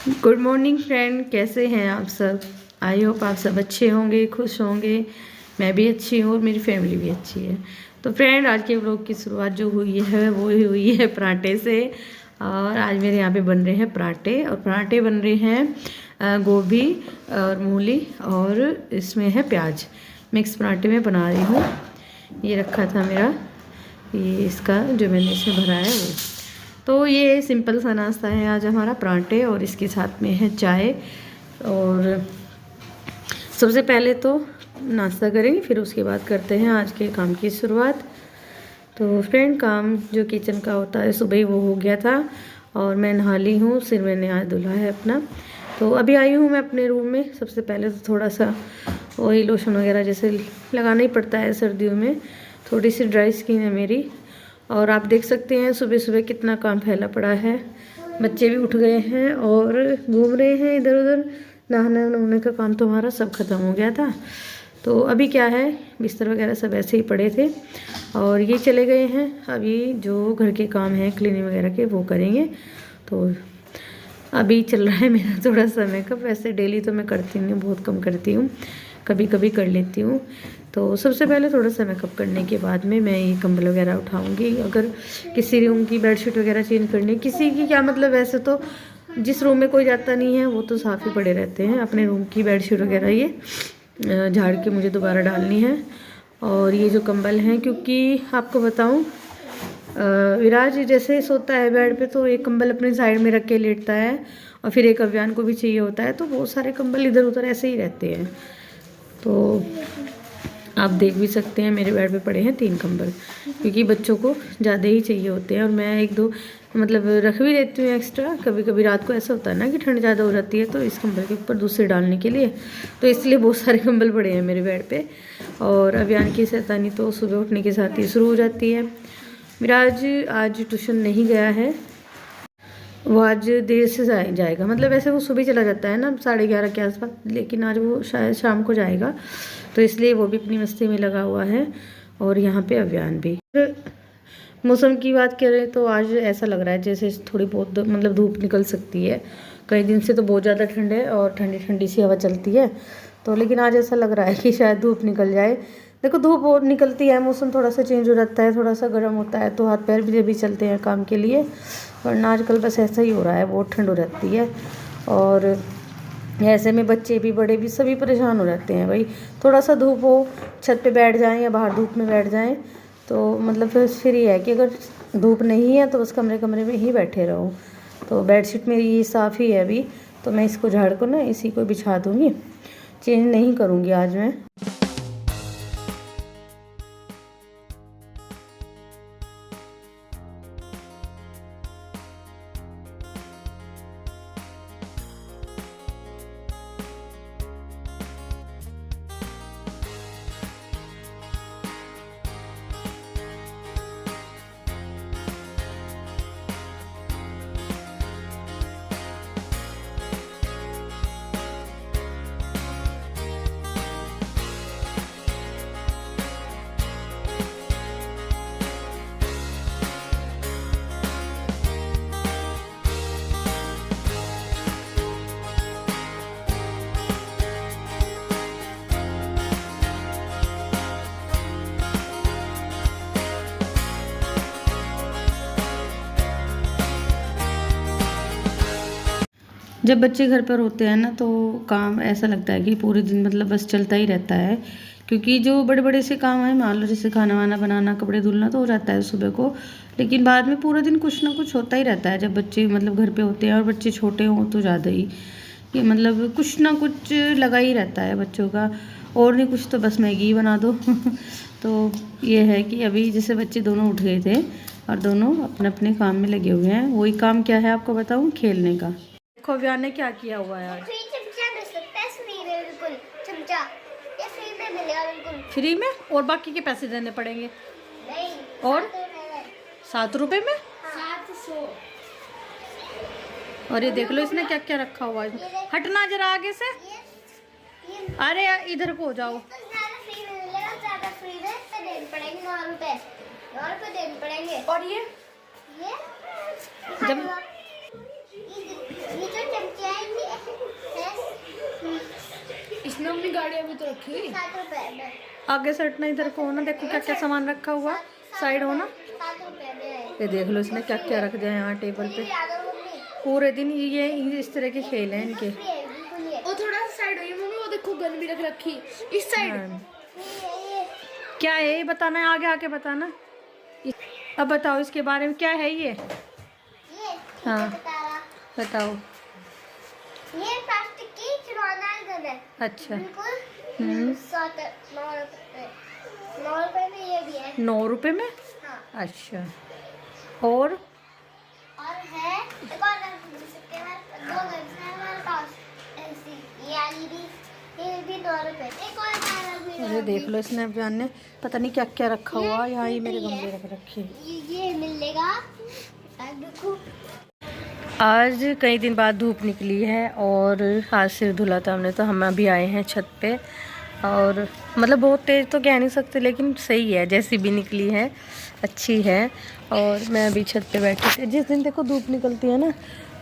Good morning friend, कैसे हैं आप सब। आई होप आप सब अच्छे होंगे, खुश होंगे। मैं भी अच्छी हूँ और मेरी फैमिली भी अच्छी है। तो फ्रेंड, आज के व्लॉग की शुरुआत जो हुई है वो हुई है पराठे से। और आज मेरे यहाँ पे बन रहे हैं पराठे, और पराठे बन रहे हैं गोभी और मूली, और इसमें है प्याज। मिक्स पराठे में बना रही हूँ। ये रखा था मेरा, ये इसका जो मैंने इसमें भरा है वो। तो ये सिंपल सा नाश्ता है आज हमारा, पराठे, और इसके साथ में है चाय। और सबसे पहले तो नाश्ता करेंगे, फिर उसके बाद करते हैं आज के काम की शुरुआत। तो फ्रेंड, काम जो किचन का होता है सुबह ही वो हो गया था, और मैं नहा ली हूँ, सिर मैंने आज धुला है अपना। तो अभी आई हूँ मैं अपने रूम में। सबसे पहले तो थोड़ा सा ऑयल लोशन वगैरह जैसे लगाना ही पड़ता है सर्दियों में। थोड़ी सी ड्राई स्किन है मेरी, और आप देख सकते हैं सुबह सुबह कितना काम फैला पड़ा है। बच्चे भी उठ गए हैं और घूम रहे हैं इधर उधर। नहाने नहाने का काम तो हमारा सब खत्म हो गया था। तो अभी क्या है, बिस्तर वगैरह सब ऐसे ही पड़े थे, और ये चले गए हैं। अभी जो घर के काम हैं क्लीनिंग वगैरह के वो करेंगे। तो अभी चल रहा है मेरा थोड़ा सा मेकअप। वैसे डेली तो मैं करती नहीं हूँ, बहुत कम करती हूँ, कभी कभी कर लेती हूँ। तो सबसे पहले थोड़ा सा मेकअप करने के बाद में मैं ये कंबल वगैरह उठाऊँगी। अगर किसी रूम की बेडशीट वगैरह चेंज करनी, किसी की क्या मतलब, वैसे तो जिस रूम में कोई जाता नहीं है वो तो साफ़ ही पड़े रहते हैं। अपने रूम की बेडशीट वगैरह ये झाड़ के मुझे दोबारा डालनी है। और ये जो कंबल हैं, क्योंकि आपको बताऊँ, विराज जैसे सोता है बेड पे तो एक कंबल अपने साइड में रख के लेटता है, और फिर एक अव्यान को भी चाहिए होता है। तो बहुत सारे कंबल इधर उधर ऐसे ही रहते हैं। तो आप देख भी सकते हैं मेरे बेड पे पड़े हैं 3 कंबल, क्योंकि बच्चों को ज़्यादा ही चाहिए होते हैं, और मैं 1-2 मतलब रख भी देती हूँ एक्स्ट्रा। कभी कभी रात को ऐसा होता है ना कि ठंड ज़्यादा हो जाती है, तो इस कंबल के ऊपर दूसरे डालने के लिए, तो इसलिए बहुत सारे कंबल पड़े हैं मेरे बेड पे। और अभियान की शैतानी तो सुबह उठने के साथ ही शुरू हो जाती है। मिराज आज ट्यूशन नहीं गया है, वो आज देर से जाएगा। मतलब वैसे वो सुबह चला जाता है ना 11:30 के आसपास, लेकिन आज वो शायद शाम को जाएगा, तो इसलिए वो भी अपनी मस्ती में लगा हुआ है। और यहाँ पे अभियान भी। मौसम की बात करें तो आज ऐसा लग रहा है जैसे थोड़ी बहुत मतलब धूप निकल सकती है। कई दिन से तो बहुत ज़्यादा ठंड है और ठंडी ठंडी सी हवा चलती है, तो लेकिन आज ऐसा लग रहा है कि शायद धूप निकल जाए। देखो, धूप और निकलती है, मौसम थोड़ा सा चेंज हो जाता है, थोड़ा सा गर्म होता है, तो हाथ पैर भी चलते हैं काम के लिए। वरना आजकल बस ऐसा ही हो रहा है, बहुत ठंड हो जाती है। और ऐसे में बच्चे भी बड़े भी सभी परेशान हो जाते हैं भाई। थोड़ा सा धूप हो, छत पे बैठ जाएं या बाहर धूप में बैठ जाएं, तो मतलब फिर ये है कि अगर धूप नहीं है तो बस कमरे में ही बैठे रहो। तो बेडशीट मेरी ये साफ़ ही है अभी, तो मैं इसको झाड़ को ना इसी को बिछा दूँगी, चेंज नहीं करूँगी आज मैं। जब बच्चे घर पर होते हैं ना, तो काम ऐसा लगता है कि पूरे दिन मतलब बस चलता ही रहता है। क्योंकि जो बड़े बड़े से काम हैं, मान लो जैसे खाना वाना बनाना, कपड़े धुलना, तो हो जाता है सुबह को, लेकिन बाद में पूरे दिन कुछ ना कुछ होता ही रहता है जब बच्चे मतलब घर पे होते हैं। और बच्चे छोटे हों तो ज़्यादा ही, कि मतलब कुछ ना कुछ लगा ही रहता है बच्चों का, और नहीं कुछ तो बस मैगी ही बना दो। तो ये है कि अभी जैसे बच्चे दोनों उठ गए थे और दोनों अपने अपने काम में लगे हुए हैं। वही काम क्या है आपको बताऊँ, खेलने का। देखो अभियान ने क्या किया हुआ है आज। फ्री में, और बाकी के पैसे देने पड़ेंगे। नहीं, और 7 रुपए में 700। और ये देख लो इसने क्या क्या रखा हुआ है। हटना जरा आगे से, अरे इधर को हो जाओ। और ये जब ये जो चमचे हैं इसने अपनी गाड़ी अभी तो रखी हुई। आगे सटना, इधर को होना, देखो क्या क्या सामान रखा हुआ, साइड होना। ये देख लो इसने क्या क्या रख दिया यहाँ टेबल पे। पूरे दिन ये इस तरह के खेल हैं इनके। और थोड़ा सा साइड हो मम्मी, वो देखो गन भी रख रखी इस साइड। क्या है ये बताना है, आगे आके बताना। अब बताओ इसके बारे में, क्या है ये? हाँ बताओ। ये प्लास्टिक की खिलौना गन है। अच्छा। 9 रुपए में ये भी है। 9 रुपए में? हाँ। अच्छा। और है एक और गन, दो गन है हमारे पास ऐसी। ये भी 9 रुपए। एक और भी। अरे देख लो इसने अभियान ने पता नहीं क्या क्या रखा हुआ यहाँ, ही मेरे गमले रख रखे। ये मिलेगा। देखो आज कई दिन बाद धूप निकली है और आज सिर धुला था हमने, तो हम अभी आए हैं छत पे। और मतलब बहुत तेज़ तो कह नहीं सकते, लेकिन सही है, जैसी भी निकली है अच्छी है। और मैं अभी छत पे बैठी थी। जिस दिन देखो धूप निकलती है ना,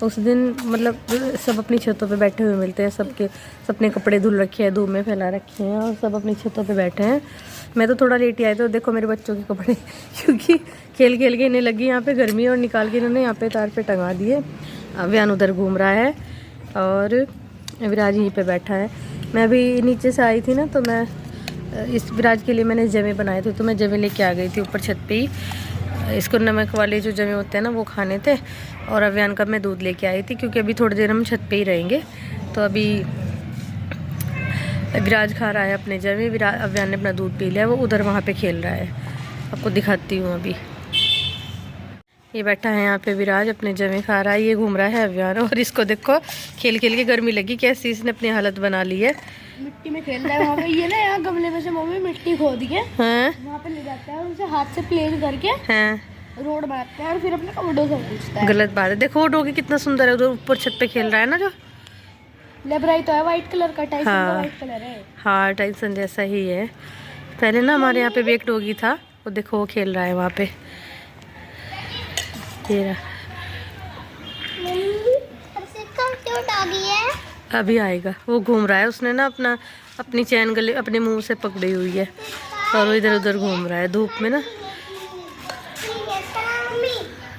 उस दिन मतलब सब अपनी छतों पे बैठे हुए मिलते हैं। सबके अपने कपड़े धुल रखे हैं, धूप में फैला रखे हैं और सब अपनी छतों पे बैठे हैं। मैं तो थोड़ा लेट ही आई, तो देखो मेरे बच्चों के कपड़े क्योंकि खेल खेल के इन्हें लगी यहाँ पे गर्मी, और निकाल के इन्होंने यहाँ पे तार पे टंगा दिए। अभियान उधर घूम रहा है और विराज यहीं पे बैठा है। मैं अभी नीचे से आई थी ना, तो मैं इस विराज के लिए मैंने जमे बनाए थे, तो मैं जमे लेके आ गई थी ऊपर छत पे ही। इसको नमक वाले जो जमे होते हैं ना वो खाने थे, और अभियान का मैं दूध लेके आई थी, क्योंकि अभी थोड़ी देर हम छत पे ही रहेंगे। तो अभी विराज खा रहा है अपने जमे, अभियान ने अपना दूध पी लिया, वो उधर वहाँ पे खेल रहा है। आपको दिखाती हूँ अभी। ये बैठा है यहाँ पे विराज, अपने जमे खा रहा है, ये घूम रहा है अभियान। और इसको देखो खेल खेल के गर्मी लगी कैसी इसने अपनी हालत बना ली है। मिट्टी में खेल रहा है वहाँ पे। ये ना यहाँ गमले में से मम्मी मिट्टी खोद के वहाँ पे ले जाता है और उसे हाथ से प्लेन करके रोड बनाते हैं और फिर अपने कपड़ों से पूछता है। गलत बात है। देखो वो डॉगी कितना सुंदर है, उधर ऊपर छत पे खेल रहा है ना, जो लेब्राई तो है व्हाइट कलर का, टाइसन का व्हाइट कलर है। हाँ टाइसन जैसा ही है। पहले ना हमारे यहाँ पे भी एक डॉगी था, वो देखो वो खेल रहा है वहाँ पे। अभी आएगा, वो घूम रहा है। उसने ना अपनी चैन गले अपने मुंह से पकड़ी हुई है और वो इधर उधर घूम रहा है धूप में ना।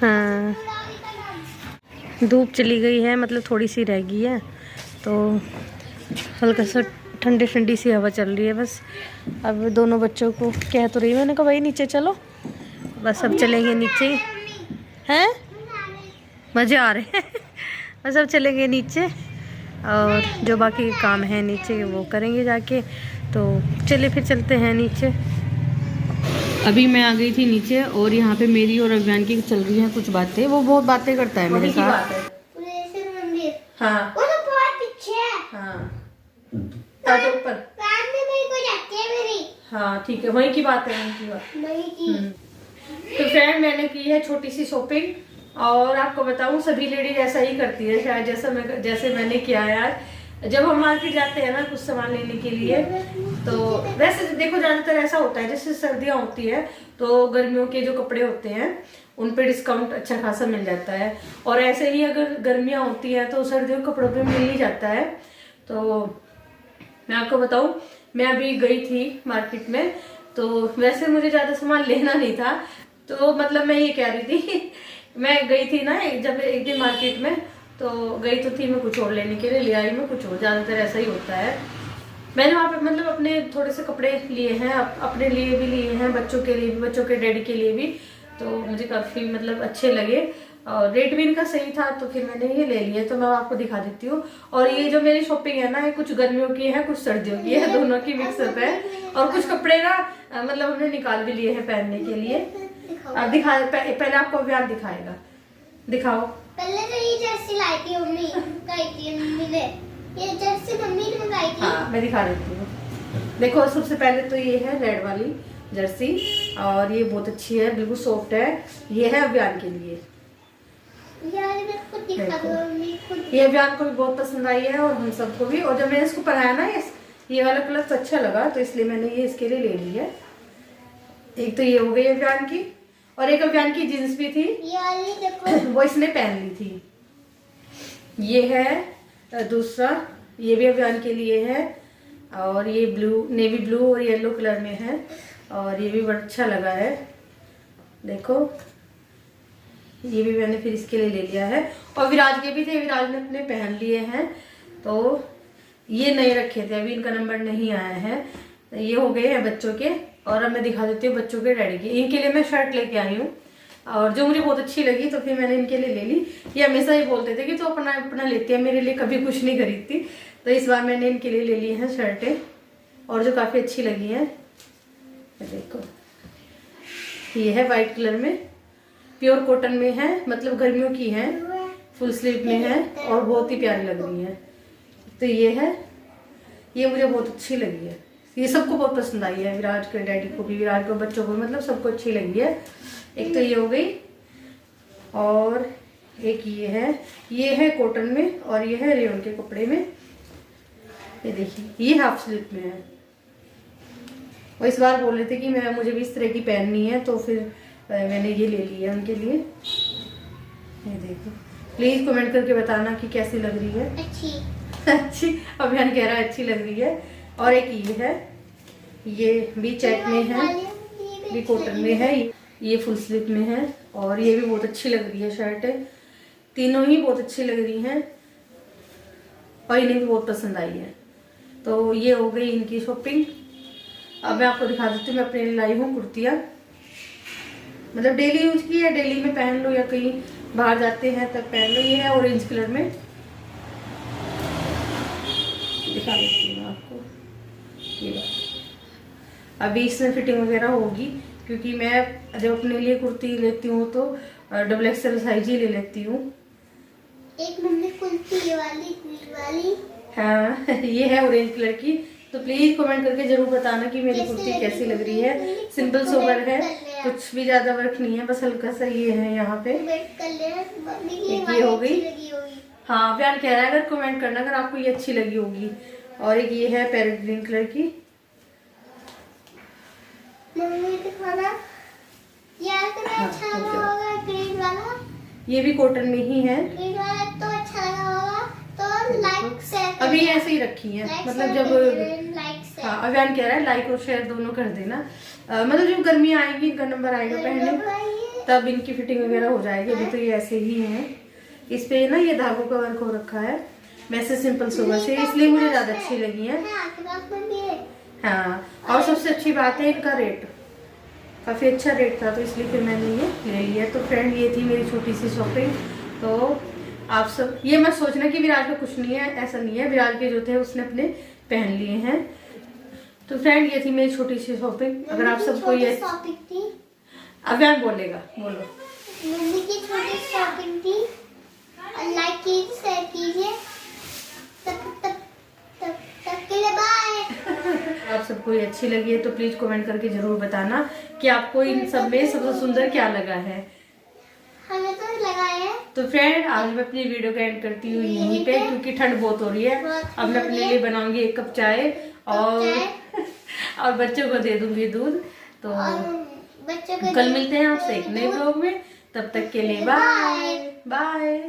हाँ धूप चली गई है, मतलब थोड़ी सी रह गई है, तो हल्का सा ठंडी ठंडी सी हवा चल रही है बस। अब दोनों बच्चों को कह तो रही, मैंने कहा भाई नीचे चलो, बस अब चलेंगे नीचे ही। हैं मज़े आ रहे हैं बस अब चलेंगे नीचे, और जो बाकी काम है नीचे वो करेंगे जाके। तो चलिए फिर चलते हैं नीचे। अभी मैं आ गई थी नीचे, और यहाँ पे मेरी और अभियान की चल रही हैं कुछ बातें। वो बहुत बातें करता है मेरे साथ। हाँ हाँ ऊपर हाँ ठीक है, वहीं की बात है, वहीं की बात। तो फ्रेंड मैंने की है छोटी सी शॉपिंग, और आपको बताऊं सभी लेडीज ऐसा ही करती है शायद, जैसे मैंने किया है आज। जब हम मार्केट जाते हैं ना कुछ सामान लेने के लिए, तो वैसे देखो ज़्यादातर ऐसा होता है, जैसे सर्दियाँ होती है तो गर्मियों के जो कपड़े होते हैं उन पे डिस्काउंट अच्छा खासा मिल जाता है, और ऐसे ही अगर गर्मियाँ होती है तो सर्दियों के कपड़ों पे मिल ही जाता है। तो मैं आपको बताऊं, मैं अभी गई थी मार्केट में, तो वैसे मुझे ज़्यादा सामान लेना नहीं था, तो मतलब मैं ये कह रही थी मैं गई थी ना जब एक दिन मार्केट में, तो गई तो थी मैं कुछ और लेने के लिए, ले आई मैं कुछ और। ज़्यादातर ऐसा ही होता है। मैंने वहाँ पे मतलब अपने थोड़े से कपड़े लिए हैं, अपने लिए भी लिए हैं, बच्चों के लिए भी, बच्चों के डैडी के लिए भी, तो मुझे काफ़ी मतलब अच्छे लगे, और रेट भी इनका सही था, तो फिर मैंने ये ले लिए। तो मैं आपको दिखा देती हूँ। और ये जो मेरी शॉपिंग है ना, ये कुछ गर्मियों की है कुछ सर्दियों की है, दोनों की मिक्सअप है। और कुछ कपड़े ना मतलब हमने निकाल भी लिए हैं पहनने के लिए। अब पहले आपको अभियान दिखाएगा, दिखाओ। पहले तो ये जर्सी लाई थी मम्मी ने, ये जर्सी मम्मी ने मंगाई थी। हाँ मैं दिखा देती हूँ। देखो सबसे पहले तो ये है रेड वाली जर्सी, और ये बहुत अच्छी है, बिल्कुल सॉफ्ट है। ये है अभियान के लिए, यार मैं खुद दिखा दूँ मम्मी खुद। ये अभियान को भी बहुत पसंद आई है और हम सबको भी। और जब मैंने इसको पहनाया ना, ये वाला कलर तो अच्छा लगा, तो इसलिए मैंने ये इसके लिए ले ली है। एक तो ये हो गई अभियान की, और एक अभियान की जींस भी थी, ये वाली देखो वो इसने पहन ली थी। ये है दूसरा, ये भी अभियान के लिए है, और ये ब्लू, नेवी ब्लू और येलो कलर में है, और ये भी बड़ा अच्छा लगा है। देखो ये भी मैंने फिर इसके लिए ले लिया है, और विराज के भी थे, विराज ने अपने पहन लिए हैं, तो ये नहीं रखे थे, अभी इनका नंबर नहीं आया है। ये हो गए हैं बच्चों के, और अब मैं दिखा देती हूँ बच्चों के डैडी की। इनके लिए मैं शर्ट लेके आई हूँ, और जो मुझे बहुत अच्छी लगी तो फिर मैंने इनके लिए ले ली। ये हमेशा ही बोलते थे कि तो अपना अपना लेती है, मेरे लिए कभी कुछ नहीं खरीदती, तो इस बार मैंने इनके लिए ले ली हैं शर्टें, और जो काफ़ी अच्छी लगी हैं। देखो ये है वाइट कलर में, प्योर कॉटन में है, मतलब गर्मियों की है, फुल स्लीव में है, और बहुत ही प्यारी लग रही है। तो ये है, ये मुझे बहुत अच्छी लगी है, ये सबको बहुत पसंद आई है, विराज के डैडी को भी, विराज को, बच्चों को, मतलब सबको अच्छी लगी है। एक तो ये हो गई, और एक ये है कॉटन में, और ये है रेयन के कपड़े में। ये देखिए ये हाफ स्लीव में है, और इस बार बोल रहे थे कि मुझे भी इस तरह की पहननी है, तो फिर मैंने ये ले ली है उनके लिए। ये देखो, प्लीज कमेंट करके बताना कि कैसी लग रही है। अच्छी अभियान कह रहा है अच्छी लग रही है। और एक ये है, ये भी चेक में है, भी कॉटन में है, ये फुल स्लीव में है, और ये भी बहुत अच्छी लग रही है शर्ट। तीनों ही बहुत अच्छी लग रही हैं, और इन्हें भी बहुत पसंद आई है। तो ये हो गई इनकी शॉपिंग। अब मैं आपको दिखा देती हूँ, मैं अपने लिए लाई हूँ कुर्तियाँ, मतलब डेली यूज की है, डेली में पहन लो या कहीं बाहर जाते हैं तब पहन लो। ये है ऑरेंज कलर में, दिखा देती हूँ आपको। ये अभी इसमें फिटिंग वगैरह होगी, क्योंकि मैं जब अपने लिए कुर्ती लेती हूँ तो XXL साइज ही ले लेती हूँ। एक मम्मी कुर्ती ये वाली हाँ ये है ऑरेंज कलर की। तो प्लीज कमेंट करके जरूर बताना कि मेरी कुर्ती कैसी लग रही है। सिंपल सोबर है, कुछ भी ज्यादा वर्क नहीं है, बस हल्का सा ये है यहाँ पे। एक ये हो गई। हाँ प्यार कह रहा है अगर कमेंट करना अगर आपको ये अच्छी लगी होगी। और एक ये है पैरेट ग्रीन कलर की। मम्मी दिखाना यार, तो अच्छा लगा होगा ग्रीन वाला। ये भी कॉटन में ही है। ग्रीन वाला तो अच्छा लगा होगा, तो लाइक शेयर अभी ऐसे ही रखी है, मतलब जब हाँ अभियान कह रहा है लाइक और शेयर दोनों कर देना। मतलब जब गर्मी आएगी, इनका नंबर आएगा पहले, तब इनकी फिटिंग वगैरह हो जाएगी। अभी तो ये ऐसे ही है। इस पे ना ये धागों का वर्क हो रखा है, वैसे सिंपल सोबर से, इसलिए मुझे ज्यादा अच्छी लगी है। हाँ और सबसे अच्छी बात है इनका रेट, काफी अच्छा रेट था, तो इसलिए फिर मैंने ये ले लिया। तो फ्रेंड ये थी मेरी छोटी सी शॉपिंग। तो आप सब ये मत सोचना कि विराज का कुछ नहीं है, ऐसा नहीं है। विराज के जो थे उसने अपने पहन लिए हैं। तो फ्रेंड ये थी मेरी छोटी सी शॉपिंग। अगर आप सबको ये अभियान बोलेगा, बोलो। मम्मी की छोटी शॉपिंग थी, लाइक कीजिए, शेयर कीजिए। तब के लिए बाय। आप सबको ये अच्छी लगी है तो प्लीज कमेंट करके जरूर बताना कि आपको इन सब में सबसे सुंदर क्या लगा है। हमें तो लगा है। तो फ्रेंड आज मैं अपनी वीडियो का एंड करती हूँ यहीं पे, क्योंकि ठंड बहुत हो रही है। अब मैं अपने लिए बनाऊंगी 1 कप चाय और बच्चों को दे दूंगी दूध। तो बच्चों को कल मिलते हैं आपसे एक नए ब्लॉग में, तब तक के लिए बाय बाय।